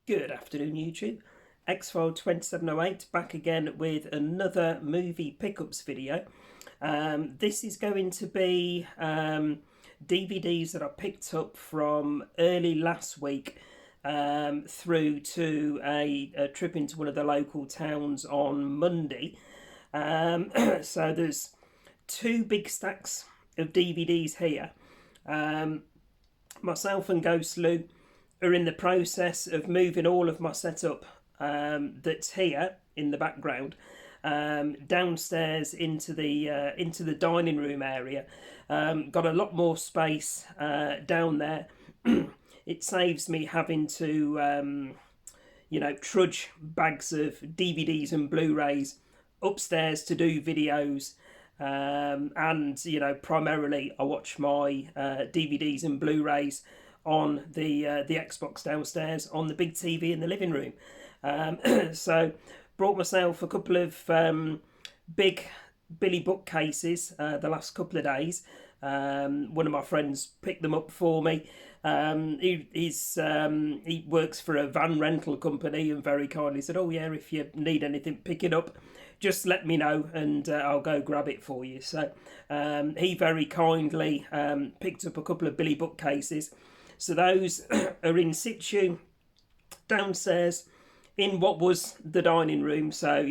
Good afternoon, YouTube. X-File 2708 back again with another movie pickups video. This is going to be DVDs that I picked up from early last week through to a trip into one of the local towns on Monday. So there's two big stacks of DVDs here. Myself and Ghost Lou are in the process of moving all of my setup that's here in the background downstairs into the dining room area. Got a lot more space down there. It saves me having to trudge bags of DVDs and Blu-rays upstairs to do videos. And primarily I watch my DVDs and Blu-rays on the Xbox downstairs on the big TV in the living room. So brought myself a couple of big Billy bookcases the last couple of days. One of my friends picked them up for me. He works for a van rental company and very kindly said, "Oh yeah, if you need anything picking up, just let me know and I'll go grab it for you." So he very kindly picked up a couple of Billy bookcases. So those are in situ downstairs in what was the dining room. So,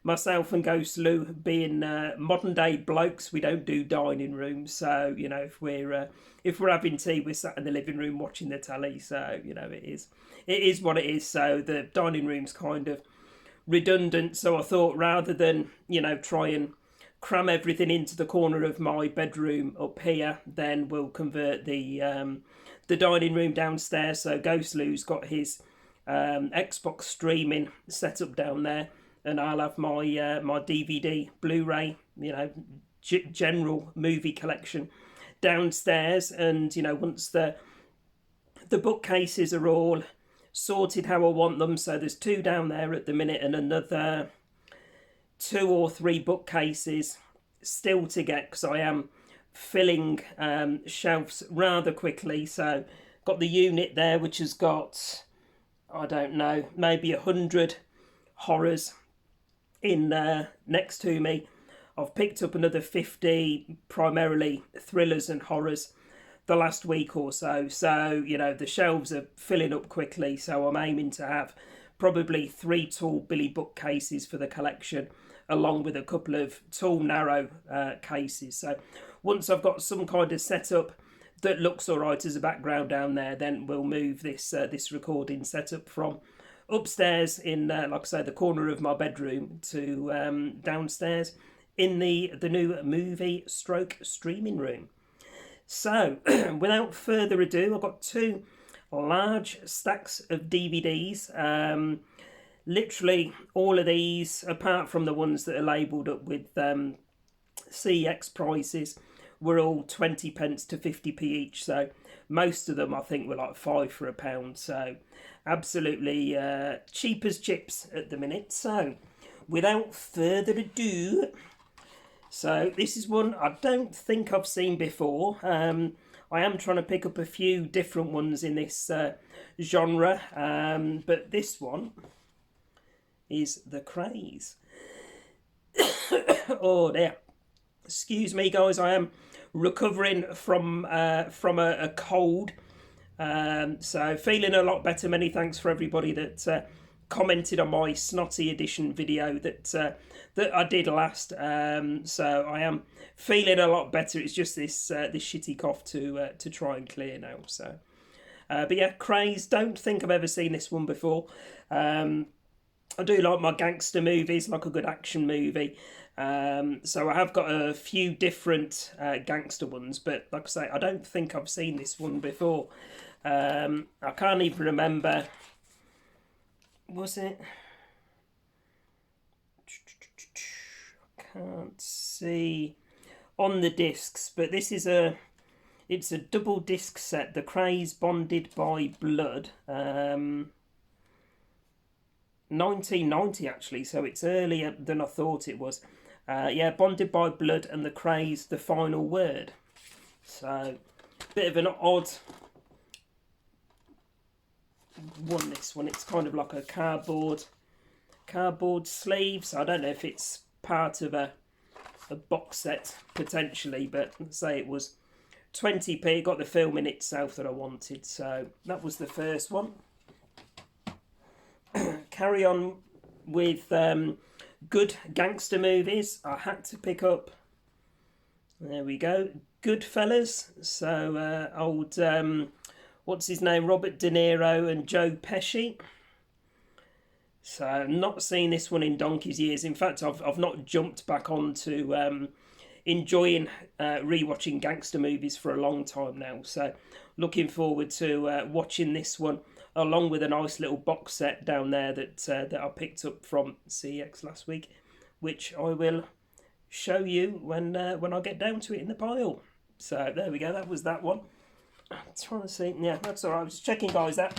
myself and Ghost Lou being modern day blokes, we don't do dining rooms. So, if we're having tea, we're sat in the living room watching the telly. So, it is what it is. So the dining room's kind of redundant. So I thought rather than, try and cram everything into the corner of my bedroom up here, then we'll convert the dining room downstairs. So Ghost Lou's got his Xbox streaming set up down there, and I'll have my my DVD, Blu-ray, general movie collection downstairs. And once the bookcases are all sorted how I want them, so there's two down there at the minute and another 2 or 3 bookcases still to get, because I am filling shelves rather quickly. So got the unit there which has got, I don't know, maybe 100 horrors in next to me. I've picked up another 50 primarily thrillers and horrors the last week or so. So the shelves are filling up quickly, so I'm aiming to have probably 3 tall Billy bookcases for the collection, along with a couple of tall narrow cases. So once I've got some kind of setup that looks all right as a background down there, then we'll move this recording setup from upstairs in, like I say, the corner of my bedroom to downstairs in the new movie stroke streaming room. So without further ado, I've got 2 large stacks of DVDs. Literally all of these, apart from the ones that are labelled up with CEX prices, were all 20p to 50p each. So most of them I think were like 5 for £1. So absolutely cheap as chips at the minute. So without further ado, so this is one I don't think I've seen before. I am trying to pick up a few different ones in this genre, but this one is the Craze. Oh dear, excuse me guys, I am recovering from a cold, so feeling a lot better. Many thanks for everybody that commented on my snotty edition video that I did last. So I am feeling a lot better. It's just this shitty cough to try and clear now. So but yeah, Craze, don't think I've ever seen this one before. I do like my gangster movies, like a good action movie. So I have got a few different gangster ones, but like I say, I don't think I've seen this one before. I can't even remember. Was it? I can't see on the discs, but this is it's a double disc set. The Craze Bonded by Blood. 1990 actually, so it's earlier than I thought it was. Yeah, Bonded by Blood and the Craze, The Final Word. So, bit of an odd won this one. It's kind of like a cardboard sleeve, so I don't know if it's part of a box set potentially, but let's say it was 20p. Got the film in itself that I wanted, so that was the first one. Carry on with good gangster movies. I had to pick up, there we go, Goodfellas. So old what's his name, Robert De Niro and Joe Pesci. So I've not seen this one in donkey's years. In fact, I've not jumped back onto enjoying rewatching gangster movies for a long time now. So looking forward to watching this one, along with a nice little box set down there that I picked up from CX last week, which I will show you when I get down to it in the pile. So there we go. That was that one. I'm trying to see. Yeah, that's all right. I was checking, guys. That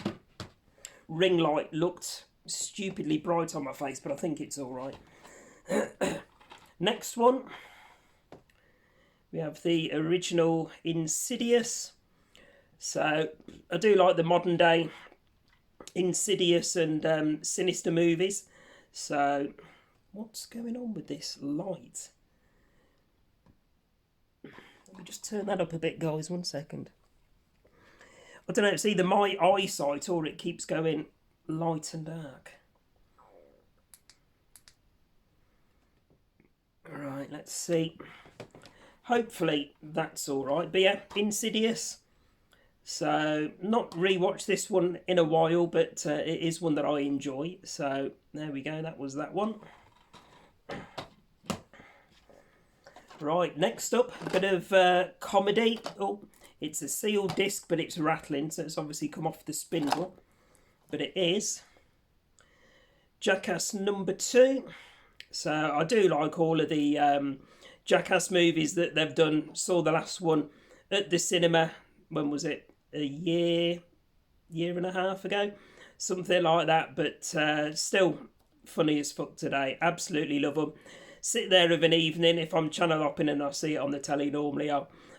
ring light looked stupidly bright on my face, but I think it's all right. Next one, we have the original Insidious. So I do like the modern day Insidious and Sinister movies. So what's going on with this light? Let me just turn that up a bit, guys. 1 second. I don't know, it's either my eyesight or it keeps going light and dark. Right, let's see. Hopefully that's all right. But yeah, Insidious. So not rewatched this one in a while, but it is one that I enjoy. So there we go. That was that one. Right, next up, a bit of comedy. Oh, it's a sealed disc, but it's rattling, so it's obviously come off the spindle. But it is Jackass number 2. So I do like all of the Jackass movies that they've done. Saw the last one at the cinema. When was it? A year and a half ago, something like that. But still funny as fuck today. Absolutely love them. Sit there of an evening, if I'm channel hopping and I see it on the telly normally,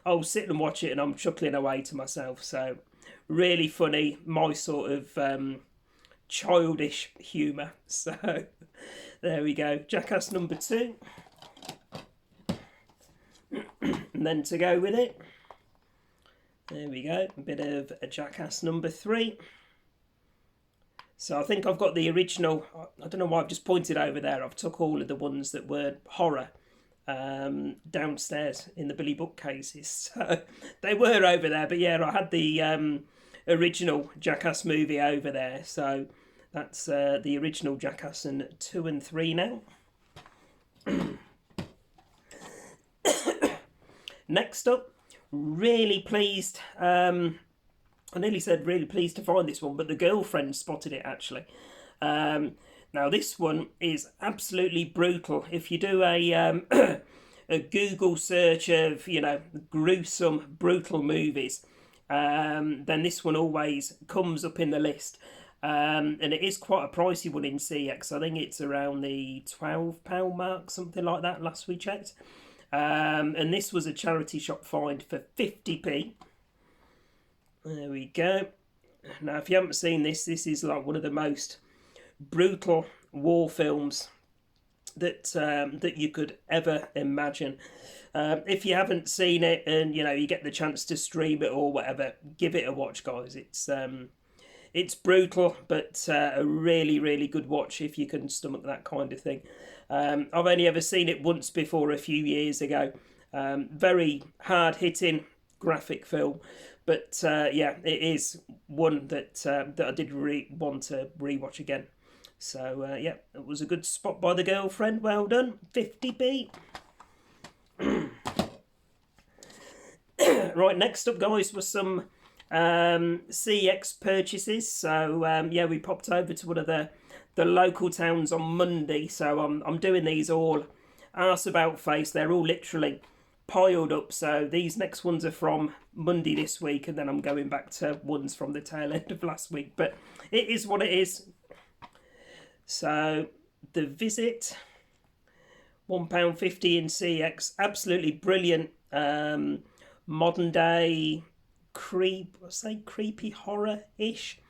I'll sit and watch it and I'm chuckling away to myself. So really funny, my sort of childish humour. So there we go, Jackass number 2. And then to go with it, there we go, a bit of a Jackass number 3. So I think I've got the original. I don't know why I've just pointed over there. I've took all of the ones that were horror downstairs in the Billy bookcases. So they were over there. But yeah, I had the original Jackass movie over there. So that's the original Jackass and 2 and 3 now. Next up, really pleased. I nearly said really pleased to find this one, but the girlfriend spotted it actually. Now this one is absolutely brutal. If you do a a Google search of, you know, gruesome, brutal movies, then this one always comes up in the list. And it is quite a pricey one in CX. I think it's around the £12 mark, something like that, last we checked. And this was a charity shop find for 50p. There we go. Now, if you haven't seen this, this is like one of the most brutal war films that that you could ever imagine. If you haven't seen it and you know you get the chance to stream it or whatever, give it a watch, guys. It's brutal, but a really, really good watch if you can stomach that kind of thing. I've only ever seen it once before a few years ago. Very hard-hitting, graphic film. But yeah, it is one that that I did want to rewatch again. So yeah, it was a good spot by the girlfriend. Well done, 50p. Right, next up, guys, was some CX purchases. So yeah, we popped over to one of the local towns on Monday. So I'm doing these all arse about face. They're all literally piled up. So these next ones are from Monday this week, and then I'm going back to ones from the tail end of last week. But it is what it is. So The Visit, £1.50 in CX. Absolutely brilliant. Modern day creepy horror-ish.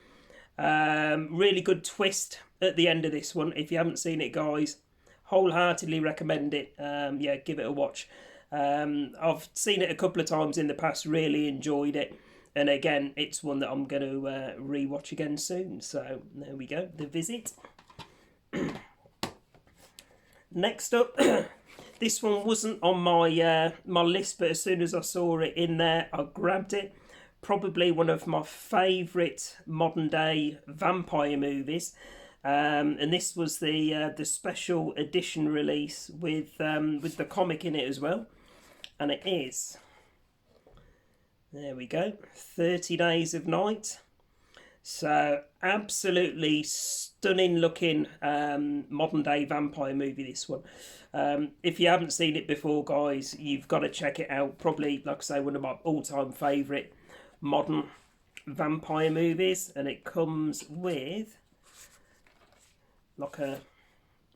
Really good twist at the end of this one. If you haven't seen it, guys, wholeheartedly recommend it. Yeah, give it a watch. I've seen it a couple of times in the past, really enjoyed it. And again, it's one that I'm going to re-watch again soon. So there we go, The Visit. Next up, this one wasn't on my my list, but as soon as I saw it in there, I grabbed it. Probably one of my favourite modern day vampire movies. And this was the special edition release with the comic in it as well. And it is, there we go, 30 Days of Night. So absolutely stunning looking modern day vampire movie, this one. If you haven't seen it before, guys, you've got to check it out. Probably, like I say, one of my all-time favourite modern vampire movies. And it comes with like a,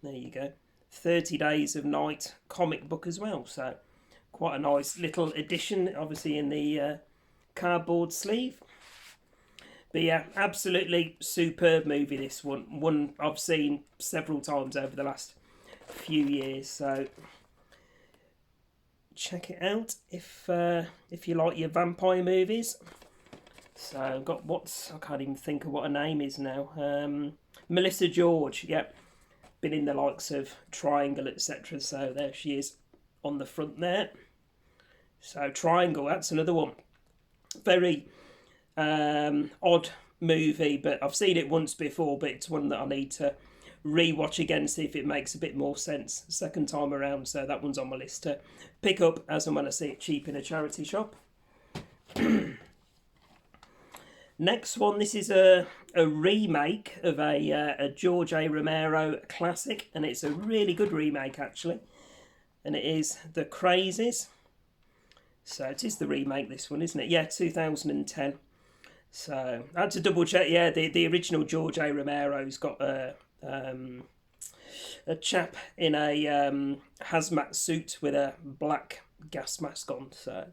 there you go, 30 Days of Night comic book as well. So quite a nice little edition, obviously in the cardboard sleeve. But yeah, absolutely superb movie, this one. One I've seen several times over the last few years. So check it out if you like your vampire movies. So I've got I can't even think of what her name is now. Melissa George, yep. Been in the likes of Triangle, etc. So there she is on the front there. So Triangle, that's another one. Very odd movie, but I've seen it once before, but it's one that I need to re-watch again, see if it makes a bit more sense second time around. So that one's on my list to pick up as and when I see it cheap in a charity shop. Next one, this is a remake of a George A. Romero classic, and it's a really good remake actually, and it is The Crazies. So it is the remake, this one, isn't it? Yeah, 2010. So I had to double check. Yeah, the original George A. Romero's got a chap in a hazmat suit with a black gas mask on. So,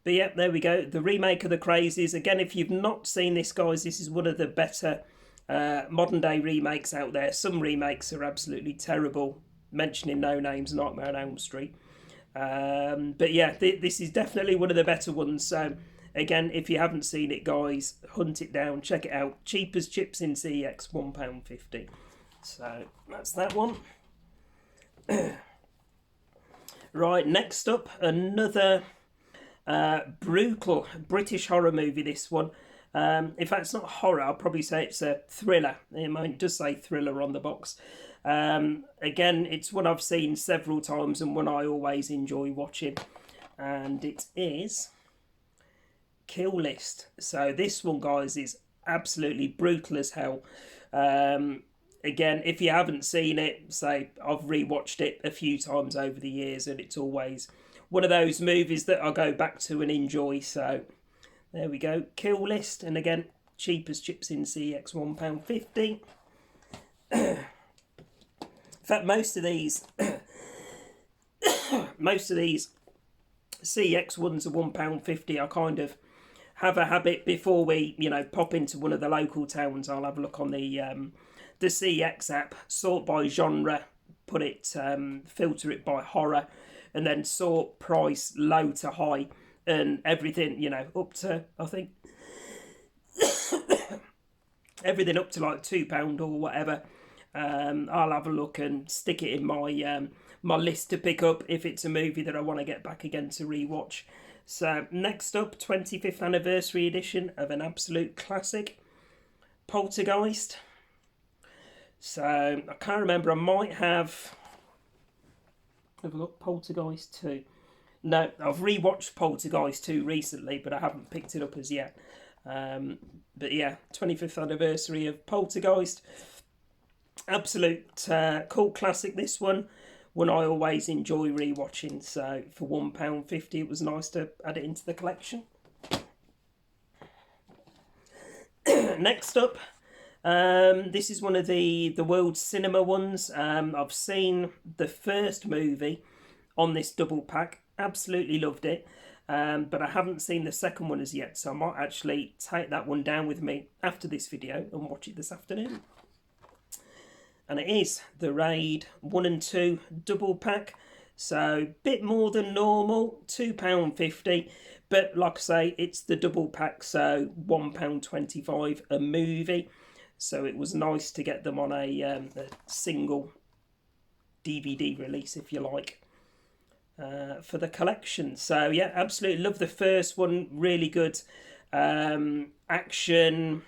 but yeah, there we go. The remake of The Crazies. Again, if you've not seen this, guys, this is one of the better modern day remakes out there. Some remakes are absolutely terrible. Mentioning no names, Nightmare on Elm Street. But yeah, this is definitely one of the better ones. So again, if you haven't seen it, guys, hunt it down, check it out. Cheap as chips in CX, £1.50. So that's that one. Right, next up, another brutal British horror movie, this one. In fact, it's not horror, I'll probably say it's a thriller. It does say thriller on the box. Again, it's one I've seen several times and one I always enjoy watching. And it is Kill List. So this one, guys, is absolutely brutal as hell. Again, if you haven't seen it, say I've rewatched it a few times over the years, and it's always one of those movies that I go back to and enjoy. So there we go, Kill List. And again, cheap as chips in CX, £1.50. In fact, most of these CX ones are £1.50. I kind of have a habit before we, pop into one of the local towns. I'll have a look on the CX app, sort by genre, put it, filter it by horror, and then sort price low to high, and everything, up to, I think, everything up to like £2 or whatever. I'll have a look and stick it in my my list to pick up if it's a movie that I want to get back again to rewatch. So next up, 25th anniversary edition of an absolute classic, Poltergeist. So I can't remember, I might have I got Poltergeist 2. No, I've rewatched Poltergeist 2 recently, but I haven't picked it up as yet. But yeah, 25th anniversary of Poltergeist. Absolute cult classic, this one. One I always enjoy rewatching. So for £1.50, it was nice to add it into the collection. Next up, this is one of the world cinema ones. I've seen the first movie on this double pack. Absolutely loved it. but I haven't seen the second one as yet, so I might actually take that one down with me after this video and watch it this afternoon. And it is the Raid 1 and 2 double pack, so a bit more than normal, £2.50, but like I say, it's the double pack, so £1.25 a movie, so it was nice to get them on a single DVD release, if you like, for the collection. So yeah, absolutely love the first one, really good action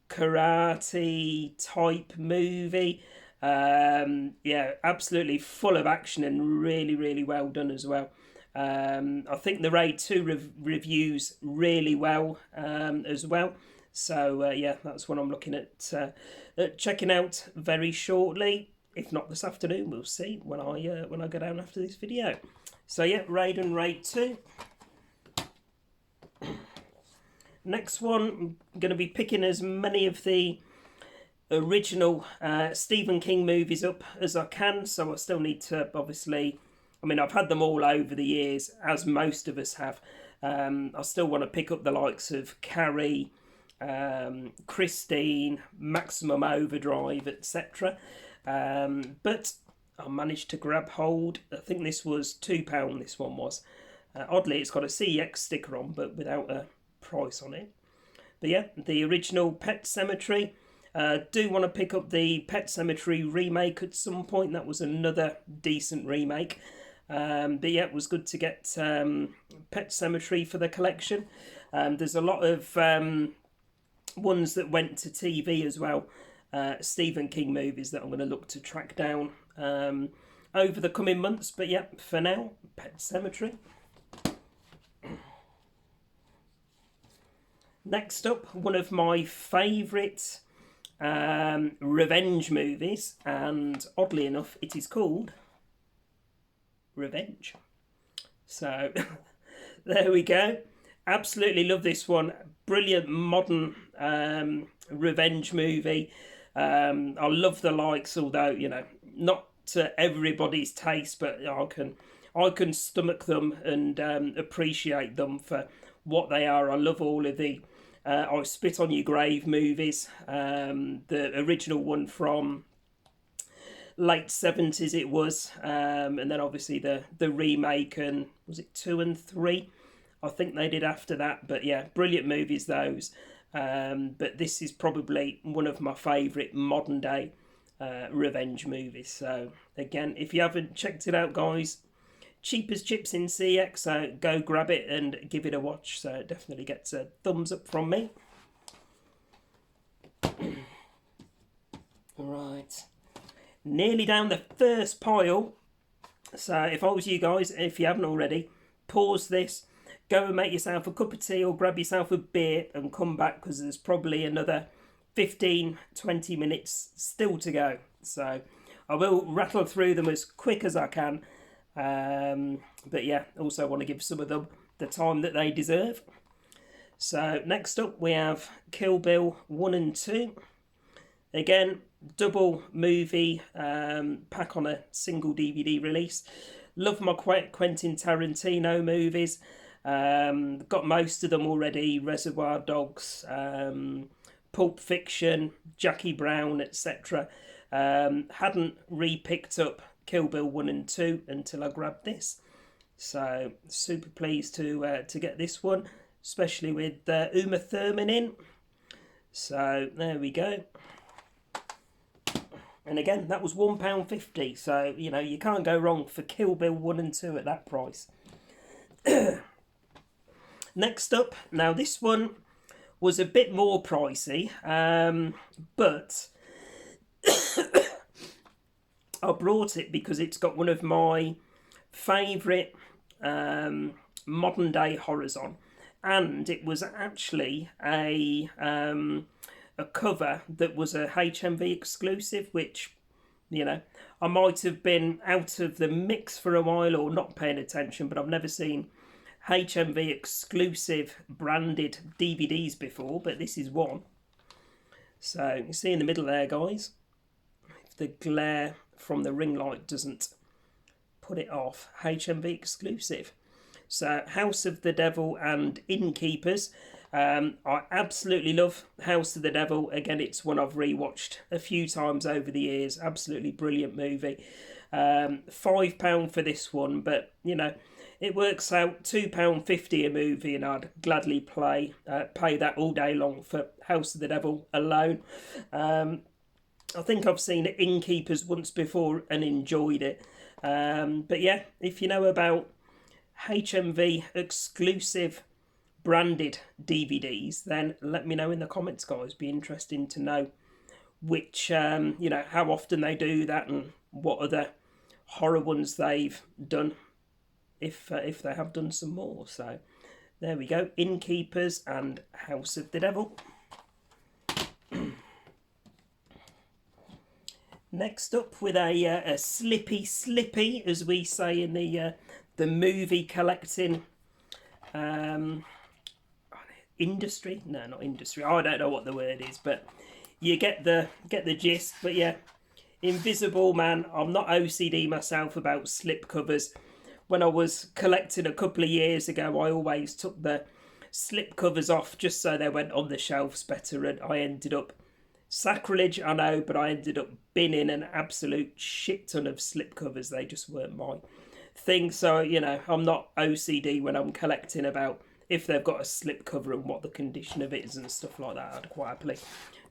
karate type movie. Yeah, absolutely full of action and really well done as well. I think the Raid 2 reviews really well as well. So yeah, that's what I'm looking at checking out very shortly. If not this afternoon, we'll see when I go down after this video. So yeah, Raid and Raid 2. Next one, I'm going to be picking as many of the original Stephen King movies up as I can. So I still need to, obviously, I mean, I've had them all over the years, as most of us have. I still want to pick up the likes of Carrie, Christine, Maximum Overdrive, etc. But I managed to grab hold. I think this was £2, this one was. Oddly, it's got a CX sticker on, but without a price on it. But yeah, the original Pet Sematary. Do want to pick up the Pet Sematary remake at some point. That was another decent remake. But yeah, it was good to get Pet Sematary for the collection. There's a lot of ones that went to TV as well. Stephen King movies that I'm going to look to track down over the coming months. But yeah, for now, Pet Sematary. Next up, one of my favourite revenge movies, and oddly enough, it is called Revenge. So, there we go. Absolutely love this one. Brilliant modern revenge movie. I love the likes, although, you know, not to everybody's taste, but I can stomach them and appreciate them for what they are. I love all of the I Spit on Your Grave movies. The original one from late 70s it was, and then obviously the remake, and was it 2 and 3? I think they did after that. But yeah, brilliant movies those. But this is probably one of my favourite modern day revenge movies. So again, if you haven't checked it out, guys, cheap as chips in CX, so go grab it and give it a watch. So it definitely gets a thumbs up from me. Right, nearly down the first pile. So if I was you guys, if you haven't already, pause this, go and make yourself a cup of tea or grab yourself a beer and come back, because there's probably another 15-20 minutes still to go. So I will rattle through them as quick as I can. But yeah, also want to give some of them the time that they deserve. So next up we have Kill Bill 1 and 2. Again, double movie pack on a single DVD release. Love my Quentin Tarantino movies. Got most of them already. Reservoir Dogs, Pulp Fiction, Jackie Brown, etc. Hadn't re-picked up Kill Bill 1 and 2 until I grabbed this. So super pleased to get this one, especially with Uma Thurman in. So there we go. And again, that was £1.50. So, you know, you can't go wrong for Kill Bill 1 and 2 at that price. Next up, now this one was a bit more pricey, but I brought it because it's got one of my favourite modern day horrors on, and it was actually a cover that was a HMV exclusive, which, you know, I might have been out of the mix for a while or not paying attention, but I've never seen HMV exclusive branded DVDs before, but this is one. So you see in the middle there, guys, if the glare from the ring light doesn't put it off, HMV exclusive. So House of the Devil and Innkeepers. I absolutely love House of the Devil. Again, it's one I've rewatched a few times over the years. Absolutely brilliant movie. £5 for this one, but you know, it works out £2.50 a movie, and I'd gladly pay that all day long for House of the Devil alone. I think I've seen Innkeepers once before and enjoyed it. But yeah, if you know about HMV Exclusive branded DVDs, then let me know in the comments, guys. Be interesting to know which, you know, how often they do that and what other horror ones they've done, if they have done some more. So there we go, Innkeepers and House of the Devil. Next up, with a slippy, as we say in the movie collecting industry. No, not industry. I don't know what the word is, but you get the gist. But yeah, Invisible Man. I'm not OCD myself about slip covers. When I was collecting a couple of years ago, I always took the slip covers off just so they went on the shelves better, and I ended up, sacrilege I know, but I ended up binning an absolute shit ton of slip covers. They just weren't my thing. So, you know, I'm not OCD when I'm collecting about if they've got a slip cover and what the condition of it is and stuff like that. I'd quite happily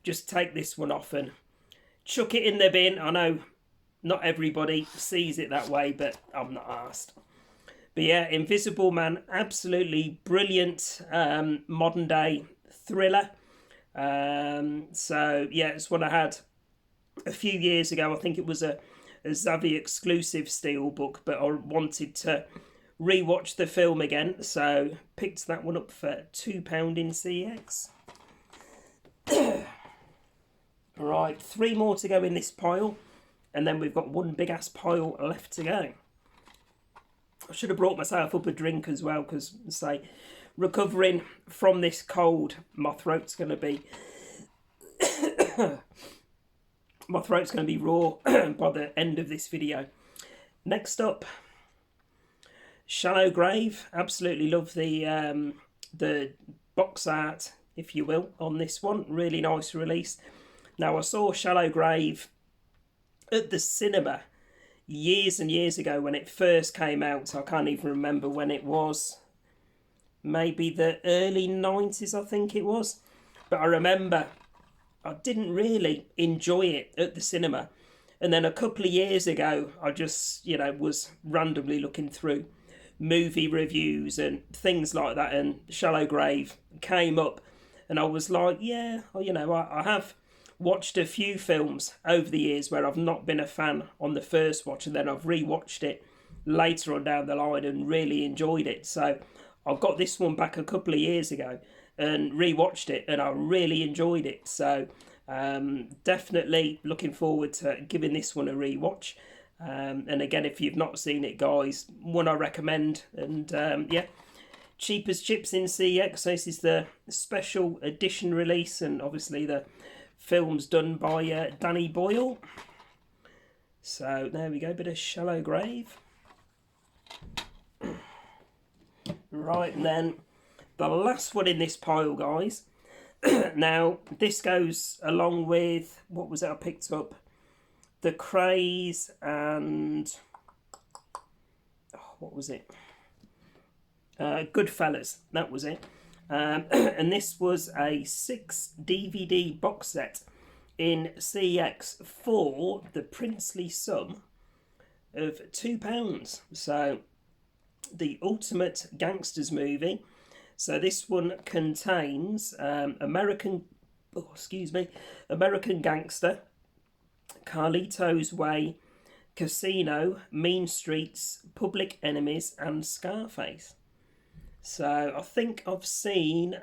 just take this one off and chuck it in the bin. I know not everybody sees it that way, but I'm not arsed. But yeah, Invisible Man, absolutely brilliant modern day thriller. So yeah, it's one I had a few years ago. I think it was a HMV Exclusive steelbook, but I wanted to rewatch the film again, so picked that one up for £2 in CX. Right, 3 more to go in this pile, and then we've got one big ass pile left to go. I should have brought myself up a drink as well, because say, recovering from this cold, my throat's going to be my throat's going to be raw by the end of this video. Next up, Shallow Grave. Absolutely love the box art, if you will, on this one. Really nice release. Now, I saw Shallow Grave at the cinema years and years ago when it first came out. I can't even remember when it was. Maybe the early 90s, I think it was. But I remember I didn't really enjoy it at the cinema. And then a couple of years ago, I just, you know, was randomly looking through movie reviews and things like that, and Shallow Grave came up, and I was like, yeah, you know, I have watched a few films over the years where I've not been a fan on the first watch, and then I've rewatched it later on down the line and really enjoyed it. So I've got this one back a couple of years ago and rewatched it, and I really enjoyed it. So definitely looking forward to giving this one a rewatch. And again, if you've not seen it, guys, one I recommend. And yeah, cheap as chips in CX. So this is the special edition release, and obviously the film's done by Danny Boyle. So there we go, bit of Shallow Grave. Right, and then the last one in this pile, guys. Now, this goes along with, what was it I picked up? The Craze and, what was it? Goodfellas, that was it. And this was a 6 DVD box set in CX for the princely sum of £2. So the ultimate gangsters movie. So this one contains American Gangster, Carlito's Way, Casino, Mean Streets, Public Enemies, and Scarface. So I think I've seen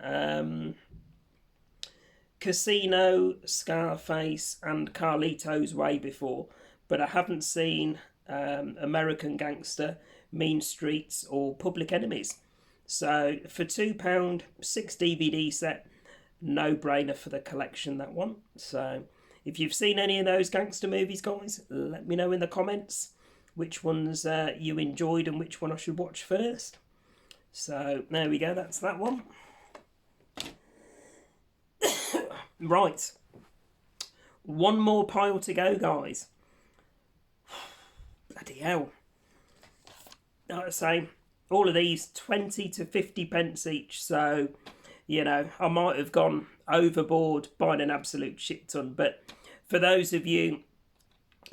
Casino, Scarface, and Carlito's Way before, but I haven't seen American Gangster, Mean Streets, or Public Enemies. So for £2, 6 DVD set, no brainer for the collection, that one. So if you've seen any of those gangster movies, guys, let me know in the comments which ones you enjoyed and which one I should watch first. So there we go, that's that one. Right. One more pile to go, guys. Bloody hell. Like I say, all of these 20 to 50 pence each, so, you know, I might have gone overboard buying an absolute shit ton, but for those of you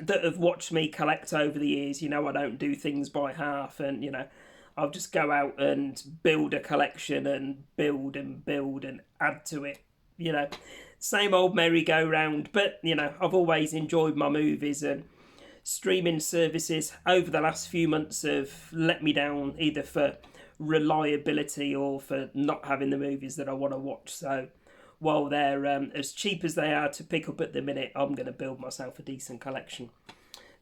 that have watched me collect over the years, you know I don't do things by half, and, you know, I'll just go out and build a collection and build and add to it, you know. Same old merry-go-round, but, you know, I've always enjoyed my movies, and streaming services over the last few months have let me down, either for reliability or for not having the movies that I want to watch. So while they're as cheap as they are to pick up at the minute, I'm going to build myself a decent collection.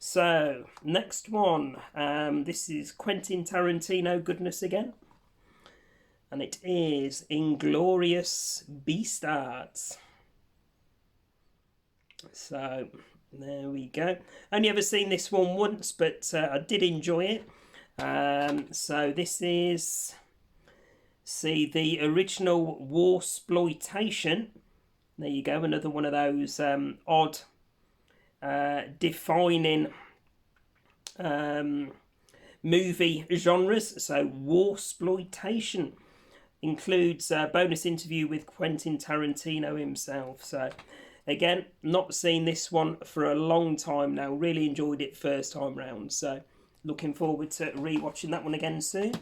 So next one, this is Quentin Tarantino goodness again, and it is Inglourious Basterds. So there we go. Only ever seen this one once, but I did enjoy it. So this is, see, the original Warsploitation. There you go, another one of those odd, defining movie genres. So Warsploitation includes a bonus interview with Quentin Tarantino himself. So again, not seen this one for a long time now. Really enjoyed it first time round. So looking forward to rewatching that one again soon.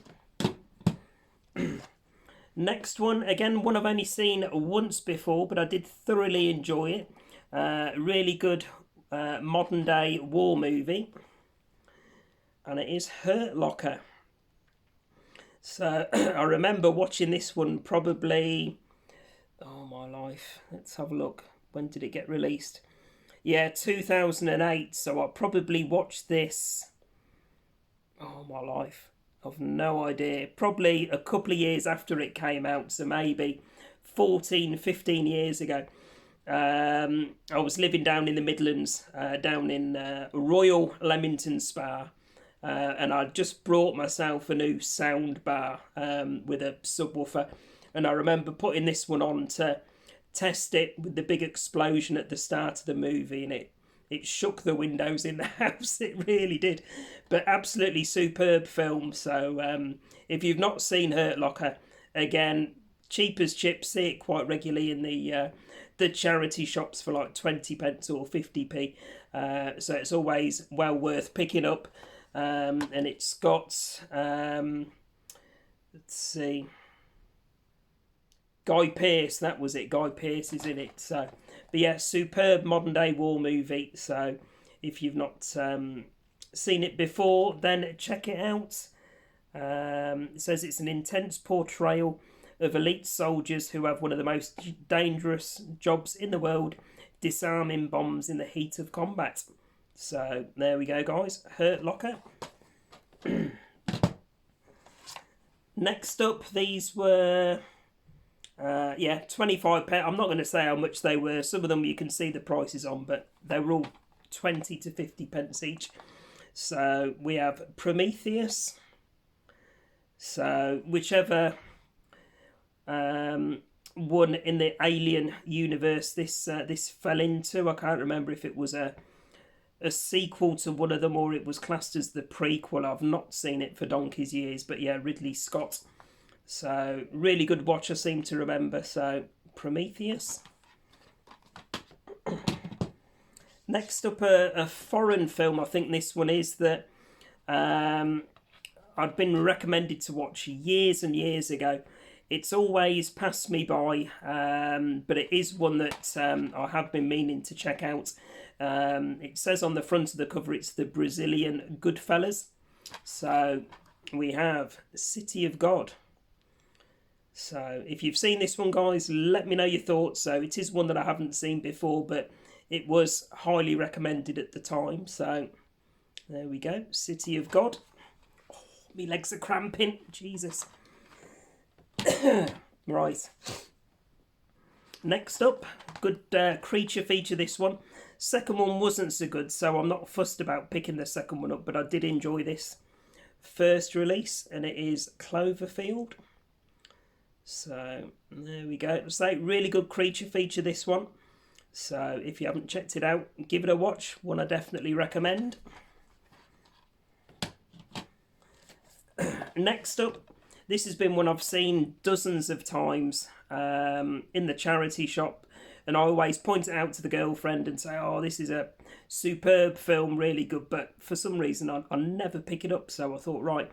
Next one, again, one I've only seen once before, but I did thoroughly enjoy it. Really good modern day war movie. And it is Hurt Locker. So I remember watching this one probably, oh my life, let's have a look. When did it get released? Yeah, 2008. So I probably watched this, oh my life, I've no idea. Probably a couple of years after it came out. So maybe 14, 15 years ago. I was living down in the Midlands, down in Royal Leamington Spa. And I just brought myself a new sound bar with a subwoofer. And I remember putting this one on to test it with the big explosion at the start of the movie, and it shook the windows in the house. It really did. But absolutely superb film. So if you've not seen Hurt Locker, again, cheap as chips, see it quite regularly in the charity shops for like 20 pence or 50p. So it's always well worth picking up. And it's got, let's see, Guy Pearce, that was it. Guy Pearce is in it. So, but yeah, superb modern day war movie. So if you've not seen it before, then check it out. It says it's an intense portrayal of elite soldiers who have one of the most dangerous jobs in the world, disarming bombs in the heat of combat. So there we go, guys. Hurt Locker. Next up, these were 25 pence. I'm not going to say how much they were. Some of them you can see the prices on, but they were all 20 to 50 pence each. So we have Prometheus. So whichever one in the Alien universe this fell into. I can't remember if it was a sequel to one of them or it was classed as the prequel. I've not seen it for donkey's years, but yeah, Ridley Scott. So really good watch, I seem to remember. So Prometheus. Next up, a foreign film. I think this one is that I'd been recommended to watch years and years ago. It's always passed me by, but it is one that I have been meaning to check out. It says on the front of the cover it's the Brazilian Goodfellas. So we have City of God. So if you've seen this one, guys, let me know your thoughts. So it is one that I haven't seen before, but it was highly recommended at the time. So there we go, City of God. Oh, my legs are cramping, Jesus. Right. Next up, good creature feature, this one. Second one wasn't so good, so I'm not fussed about picking the second one up, but I did enjoy this. first release, and it is Cloverfield. So there we go. So really good creature feature, this one. So if you haven't checked it out, give it a watch. One I definitely recommend. Next up, this has been one I've seen dozens of times in the charity shop, and I always point it out to the girlfriend and say, oh, this is a superb film, really good, but for some reason I never pick it up. So I thought, right,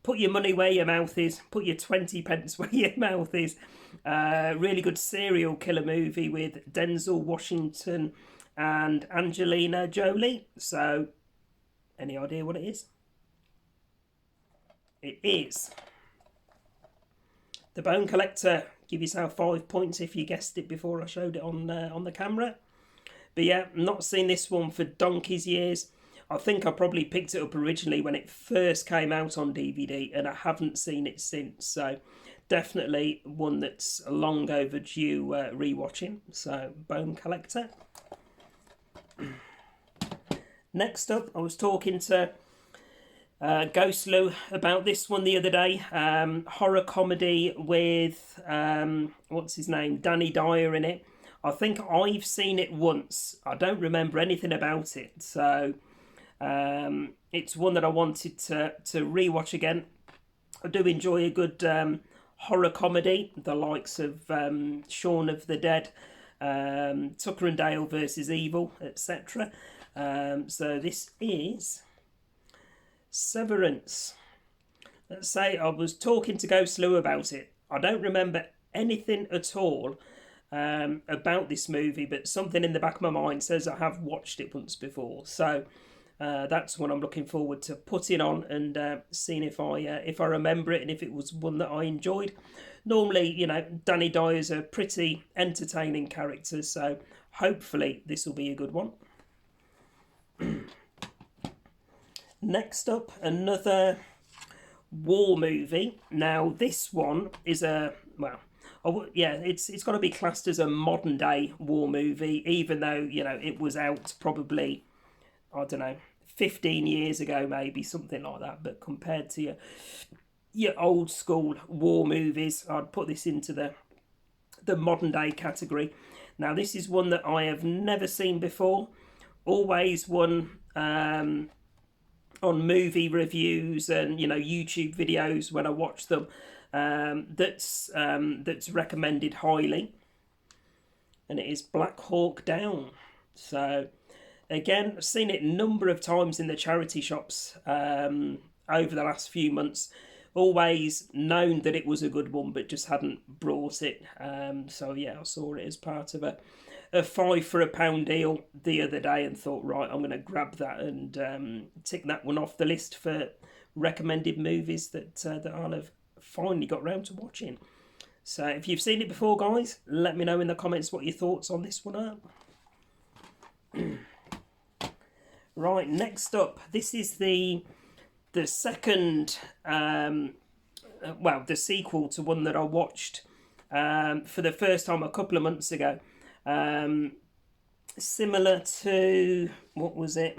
put your money where your mouth is, put your 20 pence where your mouth is. Really good serial killer movie with Denzel Washington and Angelina Jolie. So any idea what it is? It is The Bone Collector. Give yourself 5 points if you guessed it before I showed it on the camera. But yeah, not seen this one for donkey's years. I think I probably picked it up originally when it first came out on DVD, and I haven't seen it since. So definitely one that's long overdue rewatching. So Bone Collector. Next up, I was talking to Ghost Lou about this one the other day. Horror comedy with what's his name, Danny Dyer in it. I think I've seen it once. I don't remember anything about it, so it's one that I wanted to rewatch again. I do enjoy a good horror comedy, the likes of Shaun of the Dead, Tucker and Dale versus Evil, etc. So this is Severance. Let's say I was talking to Ghost Lou about it. I don't remember anything at all about this movie, but something in the back of my mind says I have watched it once before. So that's what I'm looking forward to putting on and seeing if I remember it and if it was one that I enjoyed. Normally, you know, Danny Dyer's a pretty entertaining character, so hopefully this will be a good one. Next up, another war movie. Now, this one is it's got to be classed as a modern day war movie, even though, you know, it was out probably, I don't know, 15 years ago, maybe, something like that. But compared to your old school war movies, I'd put this into the modern day category. Now, this is one that I have never seen before. Always one on movie reviews and, you know, YouTube videos when I watch them, that's recommended highly, and it is Black Hawk Down. So again, I've seen it a number of times in the charity shops over the last few months. Always known that it was a good one, but just hadn't brought it. So yeah, I saw it as part of a £5 for £1 deal the other day and thought, right, I'm going to grab that and tick that one off the list for recommended movies that I'll have finally got round to watching. So if you've seen it before, guys, let me know in the comments what your thoughts on this one are. Right, next up, this is the second, the sequel to one that I watched for the first time a couple of months ago. Similar to, what was it?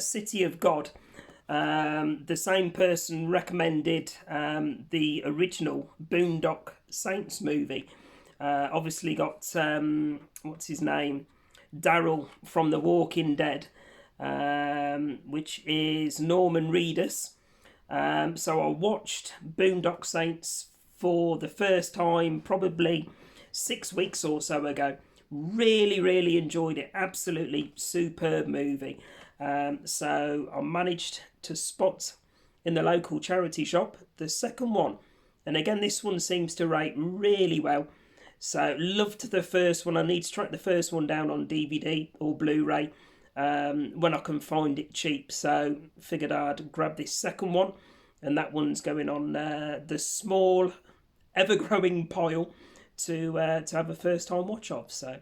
City of God. The same person recommended the original Boondock Saints movie. Obviously got, what's his name? Daryl from The Walking Dead, which is Norman Reedus. So I watched Boondock Saints for the first time probably 6 weeks or so ago. Really, really enjoyed it. Absolutely superb movie. So I managed to spot in the local charity shop the second one. And again, this one seems to rate really well. So loved the first one. I need to track the first one down on DVD or Blu-ray when I can find it cheap. So figured I'd grab this second one. And that one's going on the small, ever-growing pile to have a first-time watch of. So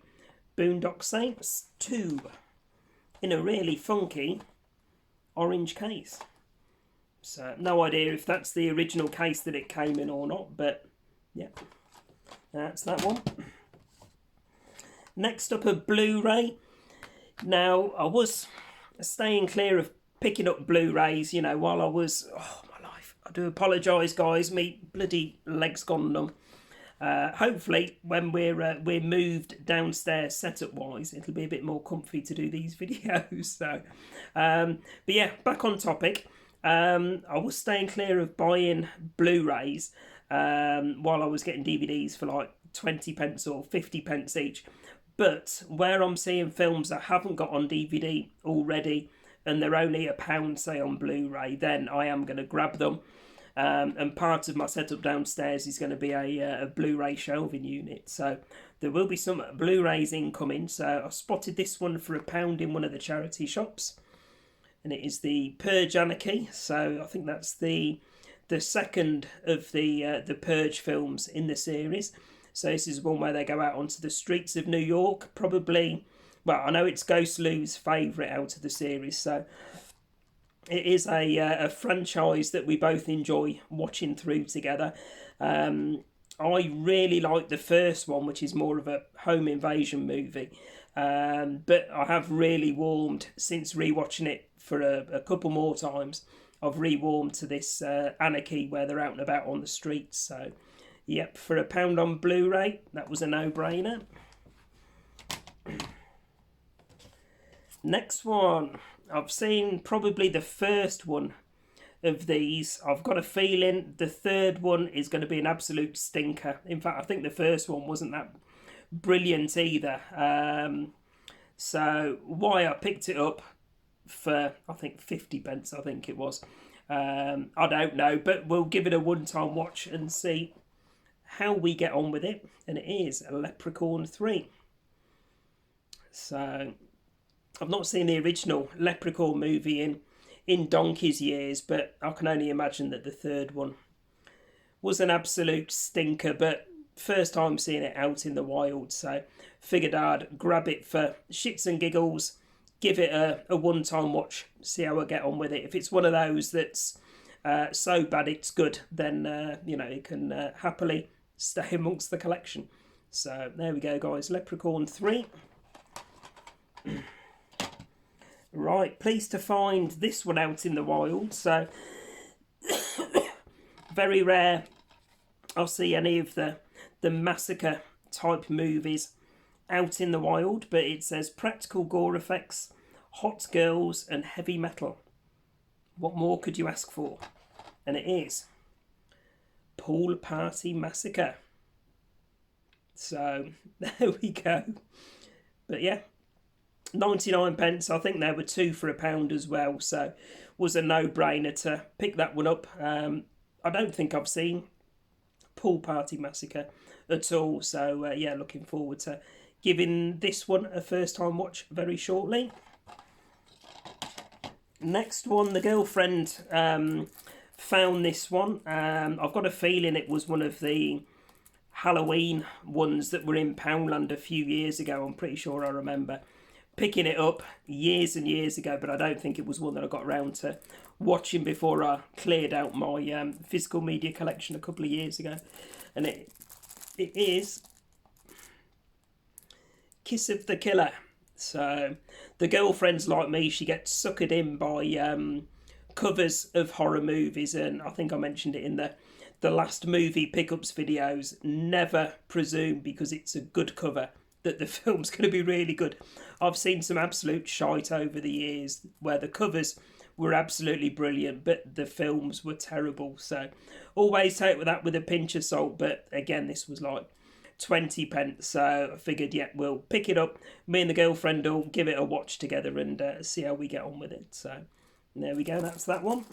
Boondock Saints 2 in a really funky orange case. So no idea if that's the original case that it came in or not, but yeah, that's that one. Next up, a Blu-ray. Now, I was staying clear of picking up Blu-rays, you know, while I was, oh my life, I do apologise guys, me bloody legs gone numb. Hopefully when we're moved downstairs setup wise, it'll be a bit more comfy to do these videos. So but yeah, back on topic. I was staying clear of buying Blu-rays while I was getting DVDs for like 20 pence or 50 pence each. But where I'm seeing films that haven't got on DVD already and they're only £1, say, on Blu-ray, then I am going to grab them. And part of my setup downstairs is going to be a Blu-ray shelving unit. So there will be some Blu-rays incoming. So I spotted this one for £1 in one of the charity shops. And it is the Purge Anarchy. So I think that's the second of the Purge films in the series. So this is one where they go out onto the streets of New York. Probably, well, I know it's Ghost Lou's favourite out of the series. So it is a franchise that we both enjoy watching through together. I really like the first one, which is more of a home invasion movie. But I have really warmed since rewatching it for a couple more times. I've rewarmed to this Anarchy where they're out and about on the streets. So, yep, for £1 on Blu-ray, that was a no-brainer. Next one. I've seen probably the first one of these. I've got a feeling the third one is going to be an absolute stinker. In fact, I think the first one wasn't that brilliant either. So why I picked it up for, I think 50 pence, I think it was. I don't know, but we'll give it a one-time watch and see how we get on with it. And it is Leprechaun 3. So I've not seen the original Leprechaun movie in donkey's years, but I can only imagine that the third one was an absolute stinker. But first time seeing it out in the wild, so figured I'd grab it for shits and giggles, give it a one-time watch, see how I get on with it. If it's one of those that's so bad it's good, then you know, it can happily stay amongst the collection. So there we go, guys. Leprechaun 3. Right, pleased to find this one out in the wild. So very rare I'll see any of the Massacre type movies out in the wild, but it says practical gore effects, hot girls and heavy metal. What more could you ask for? And it is Pool Party Massacre. So there we go. But yeah, 99 pence. I think there were two for £1 as well, so was a no-brainer to pick that one up. I don't think I've seen Pool Party Massacre at all, so yeah, looking forward to giving this one a first time watch very shortly. Next one, the girlfriend found this one. I've got a feeling it was one of the Halloween ones that were in Poundland a few years ago. I'm pretty sure I remember picking it up years and years ago, but I don't think it was one that I got around to watching before I cleared out my physical media collection a couple of years ago. And it is Kiss of the Killer. So the girlfriend's like me, she gets suckered in by covers of horror movies, and I think I mentioned it in the last movie pickups videos. Never presume because it's a good cover that the film's going to be really good. I've seen some absolute shite over the years where the covers were absolutely brilliant, but the films were terrible. So always take that with a pinch of salt. But again, this was like 20 pence. So I figured, yeah, we'll pick it up. Me and the girlfriend will give it a watch together and see how we get on with it. So there we go. That's that one.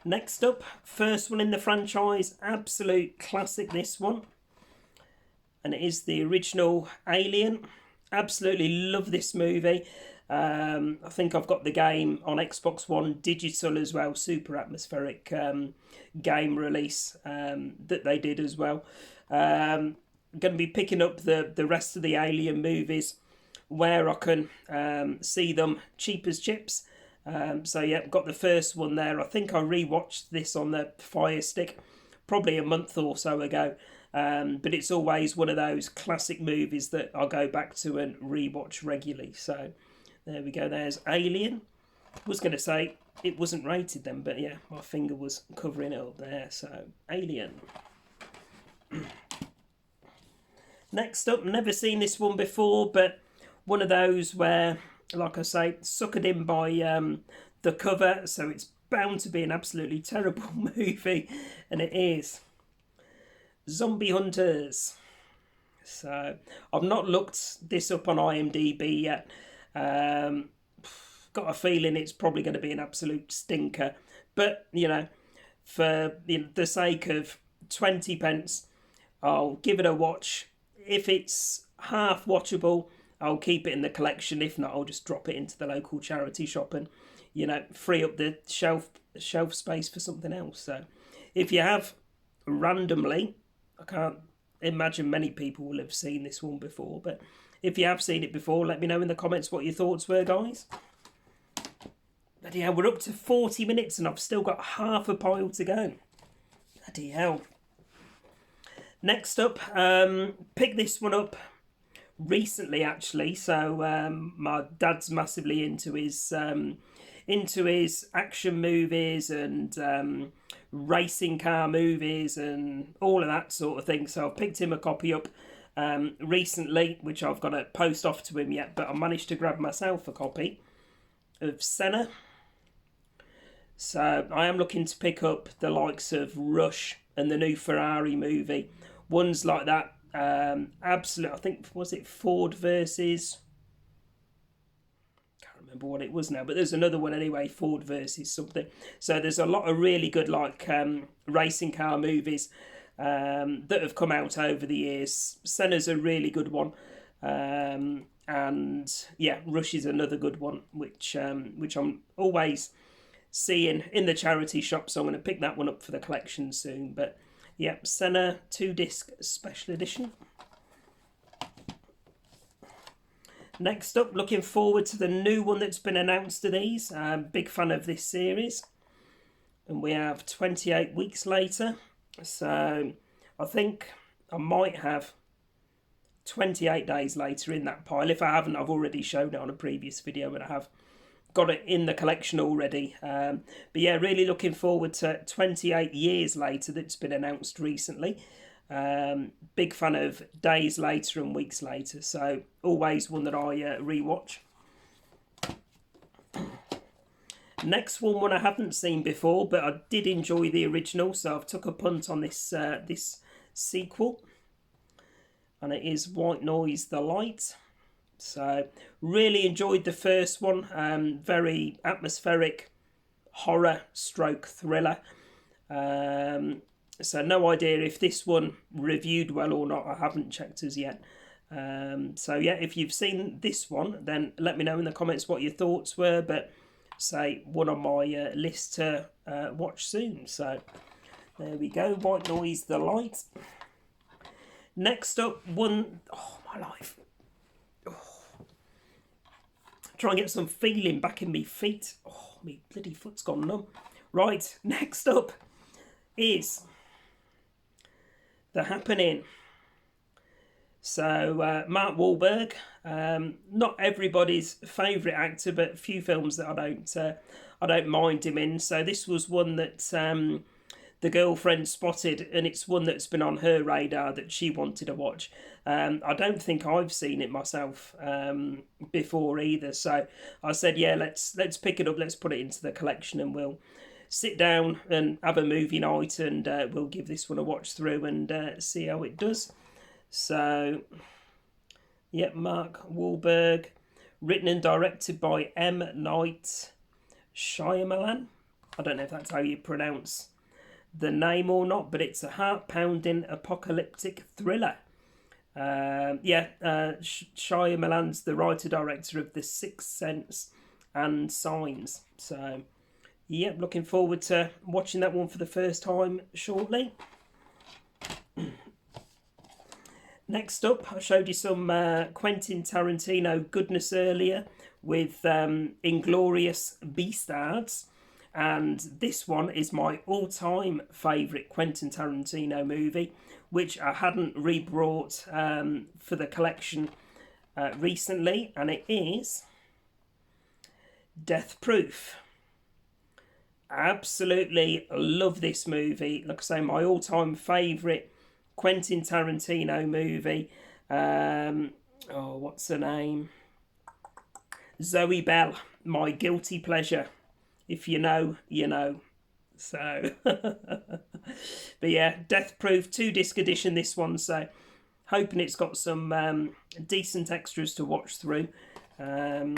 Next up, first one in the franchise. Absolute classic, this one. And it is the original Alien. Absolutely love this movie. I think I've got the game on Xbox One digital as well. Super atmospheric game release that they did as well. Going to be picking up the rest of the Alien movies where I can see them cheap as chips. So yeah, got the first one there. I think I rewatched this on the Fire Stick probably a month or so ago. But it's always one of those classic movies that I'll go back to and rewatch regularly. So There we go, there's Alien. I was going to say it wasn't rated then, but yeah, my finger was covering it up there. So, Alien. Next up, never seen this one before, but one of those where, like I say, suckered in by the cover, so it's bound to be an absolutely terrible movie, and it is Zombie Hunters. So I've not looked this up on IMDb yet. Got a feeling it's probably going to be an absolute stinker, but you know, for the sake of 20 pence, I'll give it a watch. If it's half watchable, I'll keep it in the collection. If not, I'll just drop it into the local charity shop and, you know, free up the shelf space for something else. So if you have, randomly, I can't imagine many people will have seen this one before, but if you have seen it before, let me know in the comments what your thoughts were, guys. But yeah, we're up to 40 minutes and I've still got half a pile to go. Bloody hell. Next up, picked this one up recently actually. So my dad's massively into his action movies and racing car movies and all of that sort of thing. So I've picked him a copy up recently, which I've got to post off to him yet, but I managed to grab myself a copy of Senna. So I am looking to pick up the likes of Rush and the new Ferrari movie. Ones like that, absolute. I think, was it Ford versus, can't remember what it was now, but there's another one anyway, Ford versus something. So there's a lot of really good like racing car movies that have come out over the years. Senna's a really good one, and yeah, Rush is another good one, which I'm always seeing in the charity shop. So I'm going to pick that one up for the collection soon. But yep, Senna 2-disc special edition. Next up, looking forward to the new one that's been announced to these. Big fan of this series. And we have 28 weeks later. So I think I might have 28 days later in that pile. If I haven't, I've already shown it on a previous video, but I have got it in the collection already. But yeah, really looking forward to 28 years later that's been announced recently. Big fan of days later and weeks later, so always one that I rewatch. Next one I haven't seen before, but I did enjoy the original, so I've took a punt on this this sequel, and it is White Noise: The Light. So really enjoyed the first one. Very atmospheric horror stroke thriller. So no idea if this one reviewed well or not. I haven't checked as yet. So yeah, if you've seen this one, then let me know in the comments what your thoughts were. But say one on my list to watch soon. So there we go, White Noise: The Light. Next up, one, oh my life. Try and get some feeling back in me feet. Oh, me bloody foot's gone numb. Right, next up is Theyre Happening. So Mark Wahlberg, not everybody's favourite actor, but a few films that I don't mind him in. So this was one that the girlfriend spotted, and it's one that's been on her radar that she wanted to watch. I don't think I've seen it myself before either. So I said, yeah, let's pick it up, let's put it into the collection, and we'll sit down and have a movie night, and we'll give this one a watch through and see how it does. So, yep, Mark Wahlberg, written and directed by M. Night Shyamalan. I don't know if that's how you pronounce the name or not, but it's a heart-pounding apocalyptic thriller. Shyamalan's the writer-director of The Sixth Sense and Signs. So, yep, looking forward to watching that one for the first time shortly. Next up, I showed you some Quentin Tarantino goodness earlier with Inglourious Basterds. And this one is my all-time favourite Quentin Tarantino movie, which I hadn't rebrought for the collection recently. And it is Death Proof. Absolutely love this movie. Like I say, my all-time favourite Quentin Tarantino movie. What's her name? Zoe Bell, my guilty pleasure. If you know, you know. So, but yeah, Death Proof 2-disc edition, this one. So, hoping it's got some decent extras to watch through. Yeah.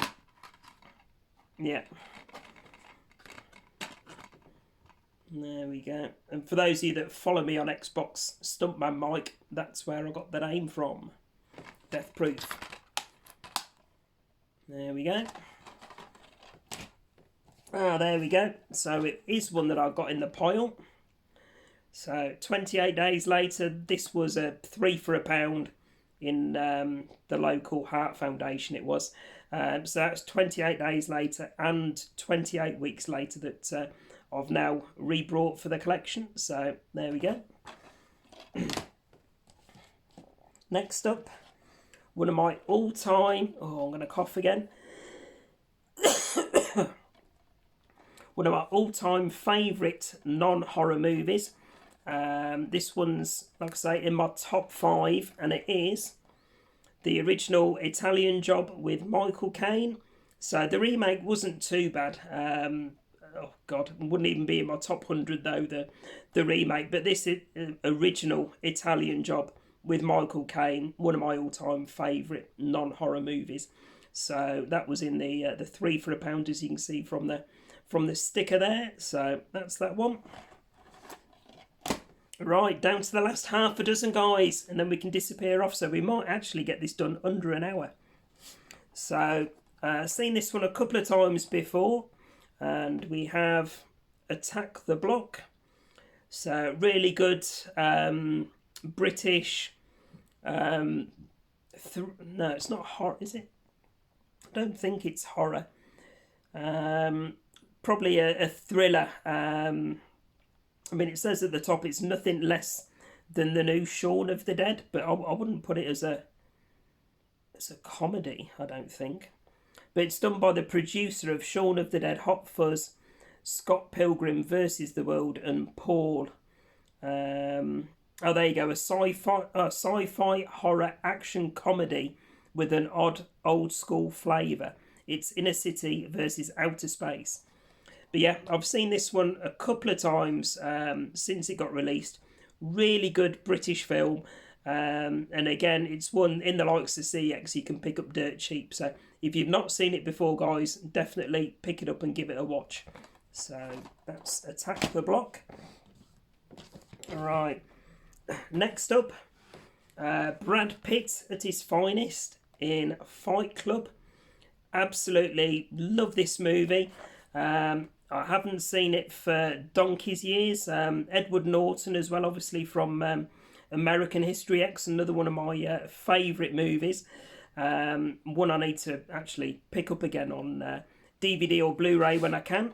There we go. And for those of you that follow me on Xbox Stuntman Mike, that's where I got the name from. Death Proof. There we go. There we go. So it is one that I've got in the pile. So 28 days later, this was a 3 for £1 in the local Heart Foundation it was. So that's 28 days later and 28 weeks later that I've now rebrought for the collection. So there we go. Next up, one of my all-time... Oh, I'm going to cough again. One of my all-time favourite non-horror movies. This one's, like I say, in my top 5, and it is the original Italian Job with Michael Caine. So the remake wasn't too bad. Oh God, it wouldn't even be in my top 100 though, the remake. But this is original Italian Job with Michael Caine, one of my all-time favourite non-horror movies. So that was in the 3 for £1, as you can see from the sticker there. So that's that one. Right, down to the last half a dozen, guys, and then we can disappear off. So we might actually get this done under an hour. So, seen this one a couple of times before, and we have Attack the Block. So, really good British... no, it's not horror, is it? I don't think it's horror. Probably a thriller. I mean, it says at the top it's nothing less than the new Shaun of the Dead, but I wouldn't put it as a comedy, I don't think. But it's done by the producer of Shaun of the Dead, Hot Fuzz, Scott Pilgrim versus the World, and Paul. There you go, a sci-fi horror action comedy with an odd old school flavour. It's inner city versus outer space. But yeah, I've seen this one a couple of times since it got released. Really good British film. And again, it's one in the likes of CX you can pick up dirt cheap. So if you've not seen it before, guys, definitely pick it up and give it a watch. So that's Attack the Block. Alright, next up, Brad Pitt at his finest in Fight Club. Absolutely love this movie. I haven't seen it for donkey's years. Edward Norton as well, obviously from American History X, another one of my favourite movies. One I need to actually pick up again on DVD or Blu-ray when I can.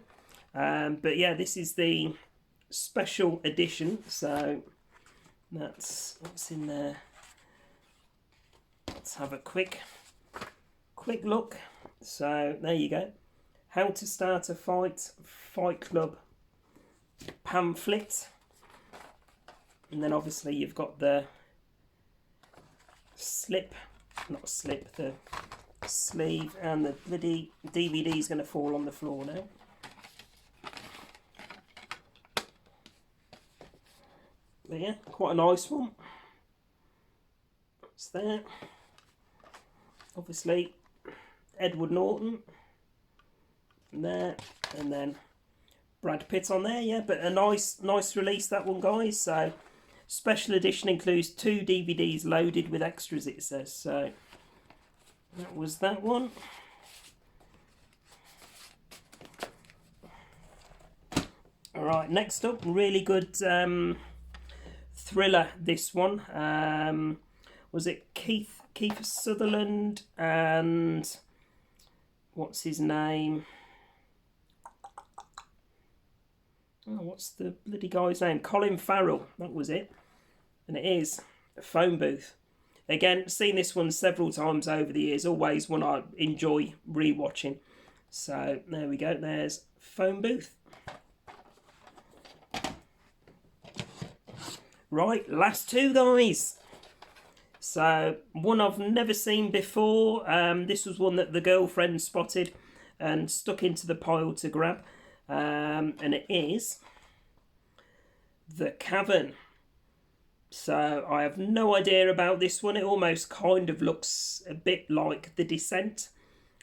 But yeah, this is the special edition, so that's what's in there. Let's have a quick look. So there you go. How to Start a Fight Club pamphlet. And then obviously you've got the the sleeve, and the bloody DVD is going to fall on the floor now. But yeah, quite a nice one. It's there. Obviously, Edward Norton. There, and then Brad Pitt on there, yeah, but a nice release, that one, guys. So special edition includes 2 DVDs loaded with extras, it says. So that was that one. Alright, next up, really good thriller, this one. Was it Keith Sutherland and what's his name? Oh, what's the bloody guy's name? Colin Farrell, that was it. And it is a Phone Booth. Again, seen this one several times over the years. Always one I enjoy rewatching. So there we go, there's phone booth. Right, last two, guys. So one I've never seen before. This was one that the girlfriend spotted and stuck into the pile to grab. And it is the Cavern. So I have no idea about this one. It almost kind of looks a bit like The Descent.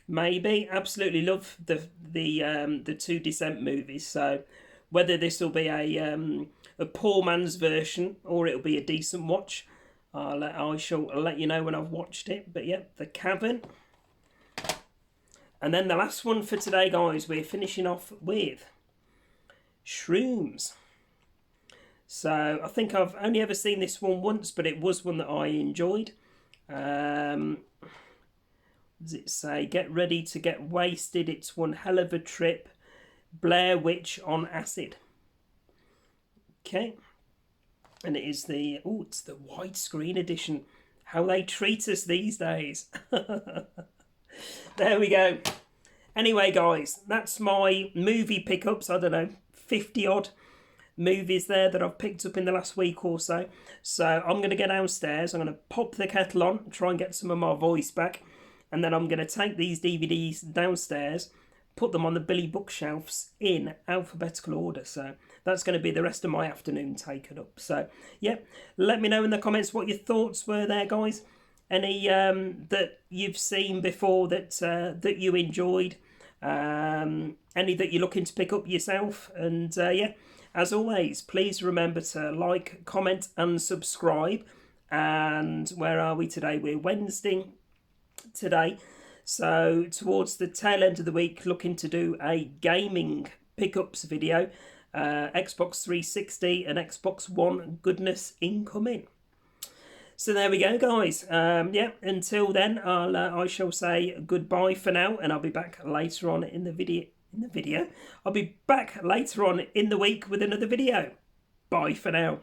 Maybe. Absolutely love the two Descent movies. So whether this will be a poor man's version or it'll be a decent watch, I shall let you know when I've watched it. But yeah, the Cavern. And then the last one for today, guys, we're finishing off with Shrooms. So I think I've only ever seen this one once, but it was one that I enjoyed. What does it say? Get ready to get wasted. It's one hell of a trip. Blair Witch on acid. Okay. And it is the, oh, it's the widescreen edition. How they treat us these days. There we go. Anyway, guys, that's my movie pickups. I don't know, 50 odd movies there that I've picked up in the last week or so. So I'm going to go downstairs. I'm going to pop the kettle on, try and get some of my voice back. And then I'm going to take these DVDs downstairs, put them on the Billy bookshelves in alphabetical order. So that's going to be the rest of my afternoon taken up. So, yeah, let me know in the comments what your thoughts were there, guys. Any that you've seen before that you enjoyed. Any that you're looking to pick up yourself. And, yeah, as always, please remember to like, comment and subscribe. And where are we today? We're Wednesday today. So towards the tail end of the week, looking to do a gaming pickups video. Xbox 360 and Xbox One goodness incoming. So there we go, guys. Yeah, until then, I shall say goodbye for now, and I'll be back later on in the video. I'll be back later on in the week with another video. Bye for now.